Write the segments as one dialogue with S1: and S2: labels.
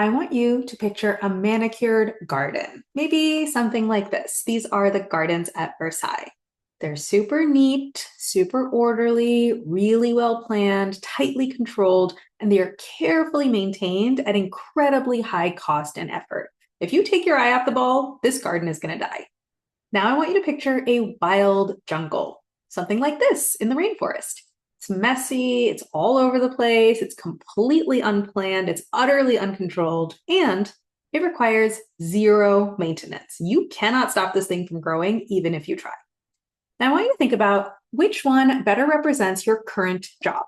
S1: I want you to picture a manicured garden, maybe something like this. These are the gardens at Versailles. They're super neat, super orderly, really well planned, tightly controlled, and they are carefully maintained at incredibly high cost and effort. If you take your eye off the ball, this garden is going to die. Now I want you to picture a wild jungle, something like this in the rainforest. It's messy, it's all over the place, it's completely unplanned, it's utterly uncontrolled, and it requires zero maintenance. You cannot stop this thing from growing, even if you try. Now I want you to think about which one better represents your current job.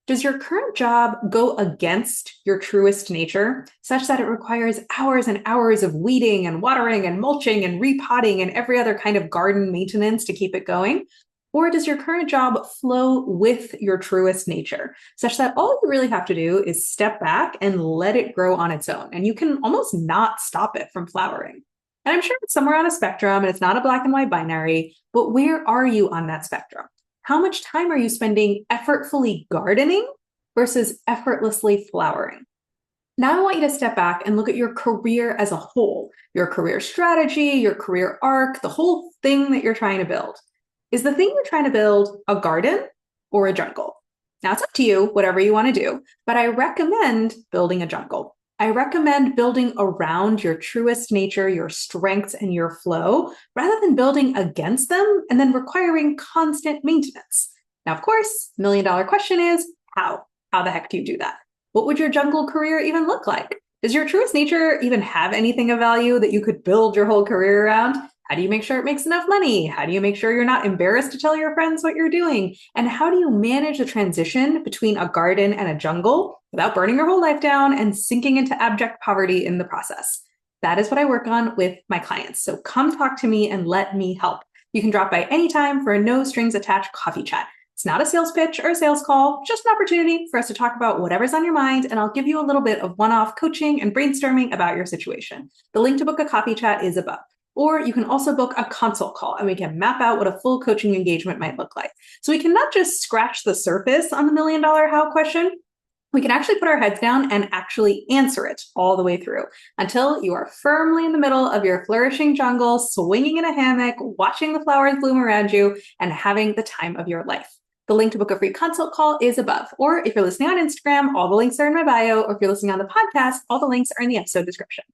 S1: Does your current job go against your truest nature, such that it requires hours and hours of weeding and watering and mulching and repotting and every other kind of garden maintenance to keep it going? Or does your current job flow with your truest nature, such that all you really have to do is step back and let it grow on its own, and you can almost not stop it from flowering? And I'm sure it's somewhere on a spectrum and it's not a black and white binary, but where are you on that spectrum? How much time are you spending effortfully gardening versus effortlessly flowering? Now I want you to step back and look at your career as a whole, your career strategy, your career arc, the whole thing that you're trying to build. Is the thing you're trying to build a garden or a jungle? Now it's up to you, whatever you want to do, but I recommend building a jungle. I recommend building around your truest nature, your strengths, and your flow, rather than building against them and then requiring constant maintenance. Now, of course, $1 million question is how? How the heck do you do that? What would your jungle career even look like? Does your truest nature even have anything of value that you could build your whole career around? How do you make sure it makes enough money? How do you make sure you're not embarrassed to tell your friends what you're doing? And how do you manage the transition between a garden and a jungle without burning your whole life down and sinking into abject poverty in the process? That is what I work on with my clients. So come talk to me and let me help. You can drop by anytime for a no strings attached coffee chat. It's not a sales pitch or a sales call, just an opportunity for us to talk about whatever's on your mind, and I'll give you a little bit of one-off coaching and brainstorming about your situation. The link to book a coffee chat is above. Or you can also book a consult call and we can map out what a full coaching engagement might look like. So we can not just scratch the surface on the $1 million how question, we can actually put our heads down and actually answer it all the way through until you are firmly in the middle of your flourishing jungle, swinging in a hammock, watching the flowers bloom around you, and having the time of your life. The link to book a free consult call is above. Or if you're listening on Instagram, all the links are in my bio. Or if you're listening on the podcast, all the links are in the episode description.